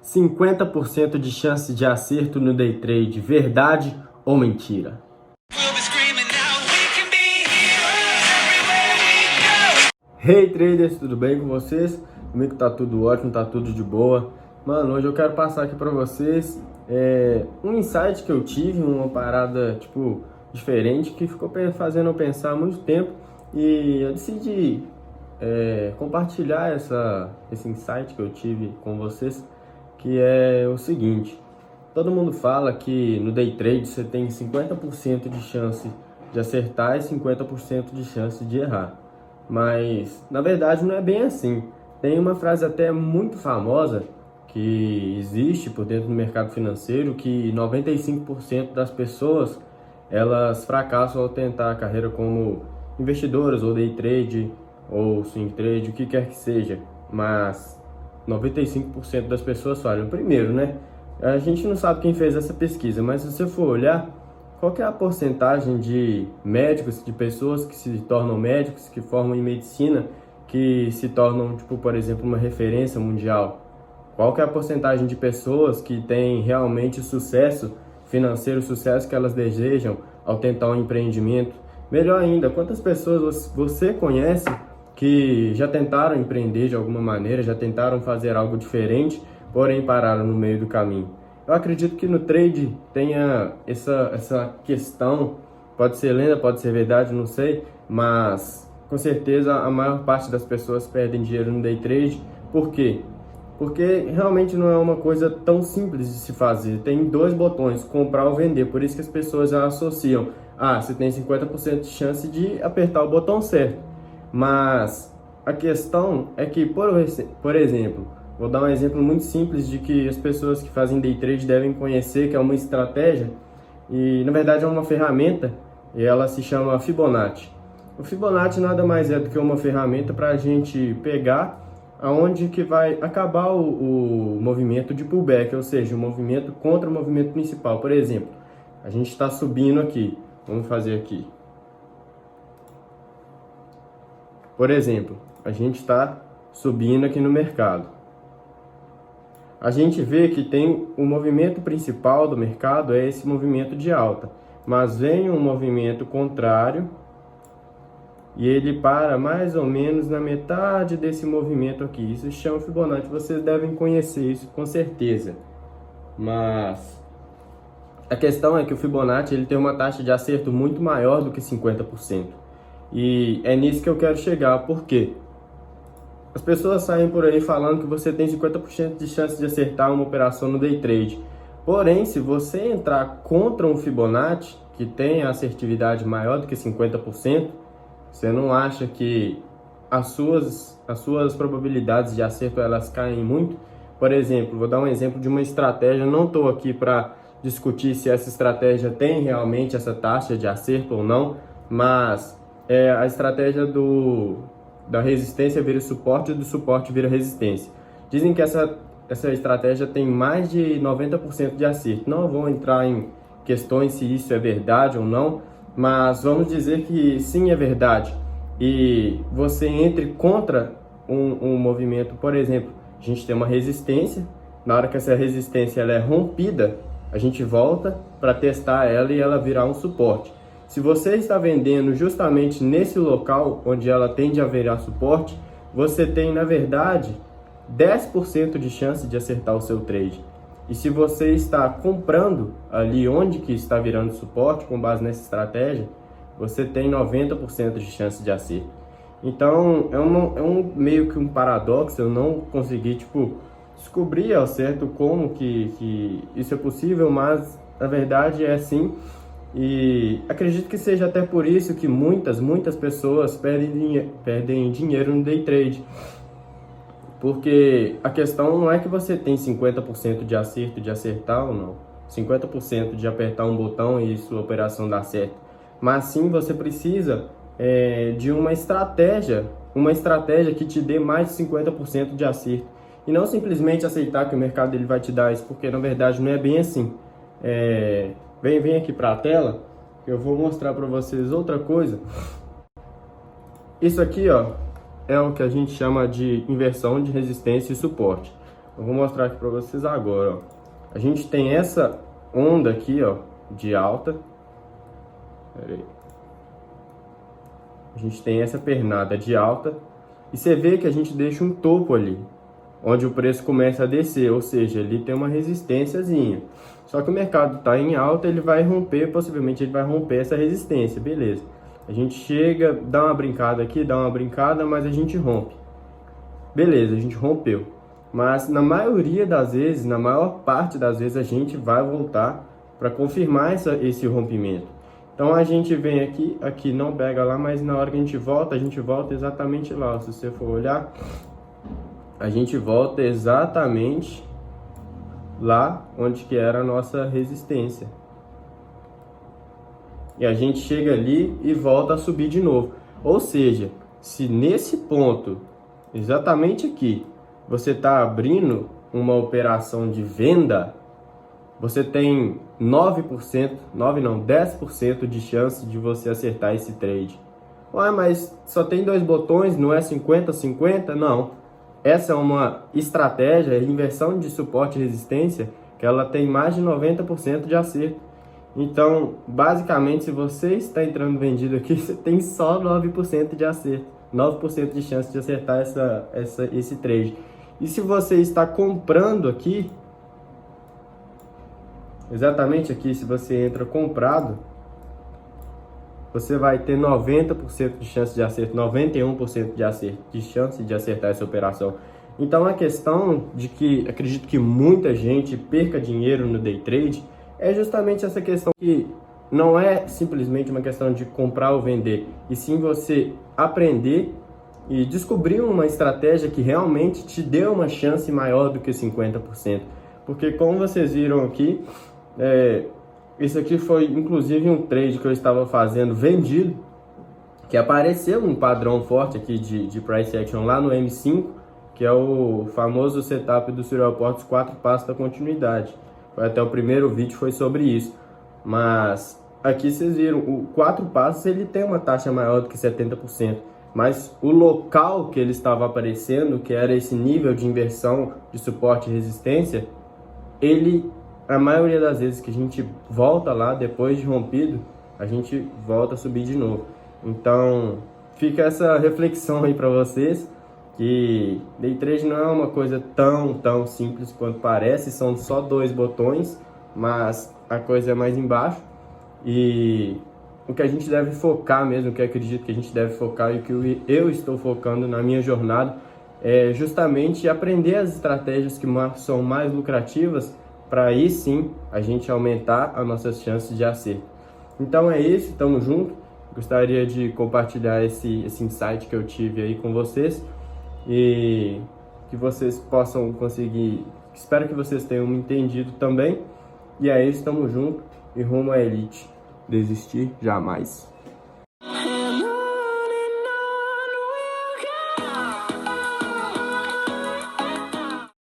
50% de chance de acerto no day trade, verdade ou mentira? Hey traders, tudo bem com vocês? Comigo tá tudo ótimo, tá tudo de boa. Mano, hoje eu quero passar aqui pra vocês um insight que eu tive, uma parada tipo diferente que ficou fazendo eu pensar há muito tempo, e eu decidi compartilhar esse insight que eu tive com vocês, que é o seguinte: todo mundo fala que no day trade você tem 50% de chance de acertar e 50% de chance de errar. Mas na verdade não é bem assim. Tem uma frase até muito famosa que existe por dentro do mercado financeiro, que 95% das pessoas elas fracassam ao tentar a carreira como investidoras ou day trade ou swing trade, o que quer que seja. Mas 95% das pessoas falham. Primeiro, né? A gente não sabe quem fez essa pesquisa, mas se você for olhar, qual que é a porcentagem de médicos, de pessoas que se tornam médicos, que formam em medicina, que se tornam, tipo, por exemplo, uma referência mundial? Qual que é a porcentagem de pessoas que têm realmente sucesso financeiro, sucesso que elas desejam ao tentar um empreendimento? Melhor ainda, quantas pessoas você conhece que já tentaram empreender de alguma maneira, já tentaram fazer algo diferente, porém pararam no meio do caminho? Eu acredito que no trade tenha essa questão, pode ser lenda, pode ser verdade, não sei, mas com certeza a maior parte das pessoas perdem dinheiro no day trade. Por quê? Porque realmente não é uma coisa tão simples de se fazer. Tem dois botões, comprar ou vender, por isso que as pessoas já associam. Você tem 50% de chance de apertar o botão certo. Mas a questão é que, por exemplo, vou dar um exemplo muito simples de que as pessoas que fazem day trade devem conhecer, que é uma estratégia, e na verdade é uma ferramenta, e ela se chama Fibonacci. O Fibonacci nada mais é do que uma ferramenta para a gente pegar aonde que vai acabar o movimento de pullback, ou seja, o movimento contra o movimento principal. Por exemplo, a gente está subindo aqui, vamos fazer aqui. Por exemplo, a gente está subindo aqui no mercado. A gente vê que tem o movimento principal do mercado, é esse movimento de alta, mas vem um movimento contrário e ele para mais ou menos na metade desse movimento aqui. Isso se chama Fibonacci, vocês devem conhecer isso com certeza. Mas a questão é que o Fibonacci ele tem uma taxa de acerto muito maior do que 50%. E é nisso que eu quero chegar. Por quê? As pessoas saem por aí falando que você tem 50% de chance de acertar uma operação no day trade. Porém, se você entrar contra um Fibonacci, que tem a assertividade maior do que 50%, você não acha que as suas probabilidades de acerto elas caem muito? Por exemplo, vou dar um exemplo de uma estratégia. Não estou aqui para discutir se essa estratégia tem realmente essa taxa de acerto ou não, mas é a estratégia da resistência vira suporte e do suporte vira resistência. Dizem que essa estratégia tem mais de 90% de acerto. Não vou entrar em questões se isso é verdade ou não, mas vamos dizer que sim, é verdade. E você entre contra um movimento, por exemplo, a gente tem uma resistência, na hora que essa resistência ela é rompida, a gente volta para testar ela e ela virar um suporte. Se você está vendendo justamente nesse local onde ela tende a virar suporte, você tem, na verdade, 10% de chance de acertar o seu trade. E se você está comprando ali onde que está virando suporte, com base nessa estratégia, você tem 90% de chance de acerto. Então, é meio que um paradoxo. Eu não consegui, descobrir ao certo como que isso é possível, mas a verdade é sim. E acredito que seja até por isso que muitas pessoas perdem dinheiro no day trade. Porque a questão não é que você tem 50% de acerto de acertar ou não, 50% de apertar um botão e sua operação dá certo, mas sim você precisa de uma estratégia que te dê mais de 50% de acerto, e não simplesmente aceitar que o mercado ele vai te dar isso, porque na verdade não é bem assim. Vem aqui para a tela, eu vou mostrar para vocês outra coisa. Isso aqui, ó, é o que a gente chama de inversão de resistência e suporte. Eu vou mostrar aqui para vocês agora, ó. A gente tem essa onda aqui, ó, de alta. Pera aí. A gente tem essa pernada de alta. E você vê que a gente deixa um topo ali, onde o preço começa a descer, ou seja, ali tem uma resistênciazinha. Só que o mercado está em alta, ele vai romper, possivelmente ele vai romper essa resistência, beleza. A gente chega, dá uma brincada aqui, dá uma brincada, mas a gente rompe. Beleza, a gente rompeu. Mas na maioria das vezes, na maior parte das vezes, a gente vai voltar para confirmar esse rompimento. Então a gente vem aqui não pega lá, mas na hora que a gente volta exatamente lá. Se você for olhar, a gente volta exatamente lá onde que era a nossa resistência. E a gente chega ali e volta a subir de novo. Ou seja, se nesse ponto, exatamente aqui, você está abrindo uma operação de venda, você tem 9%, 9 não, 10% de chance de você acertar esse trade. Ué, mas só tem 2 botões, não é 50-50? Não. Essa é uma estratégia, inversão de suporte e resistência, que ela tem mais de 90% de acerto. Então, basicamente, se você está entrando vendido aqui, você tem só 9% de acerto. 9% de chance de acertar esse trade. E se você está comprando aqui, exatamente aqui, se você entra comprado, você vai ter 90% de chance de acerto, 91% de chance de acertar essa operação. Então a questão de que acredito que muita gente perca dinheiro no day trade é justamente essa questão que não é simplesmente uma questão de comprar ou vender, e sim você aprender e descobrir uma estratégia que realmente te dê uma chance maior do que 50%. Porque como vocês viram aqui, isso aqui foi inclusive um trade que eu estava fazendo vendido, que apareceu um padrão forte aqui de price action lá no M5, que é o famoso setup do Serial Ports 4 passos da continuidade. Até o primeiro vídeo foi sobre isso. Mas aqui vocês viram, o 4 passos ele tem uma taxa maior do que 70%. Mas o local que ele estava aparecendo, que era esse nível de inversão de suporte e resistência, ele, a maioria das vezes que a gente volta lá, depois de rompido, a gente volta a subir de novo. Então, fica essa reflexão aí para vocês, que day trade não é uma coisa tão simples quanto parece, são só 2 botões, mas a coisa é mais embaixo. E o que a gente deve focar mesmo, o que eu acredito que a gente deve focar e o que eu estou focando na minha jornada, é justamente aprender as estratégias que são mais lucrativas, para aí sim a gente aumentar as nossas chances de acerto. Então é isso, tamo junto. Gostaria de compartilhar esse insight que eu tive aí com vocês e que vocês possam conseguir, espero que vocês tenham me entendido também. E é isso, tamo junto e rumo à elite. Desistir jamais.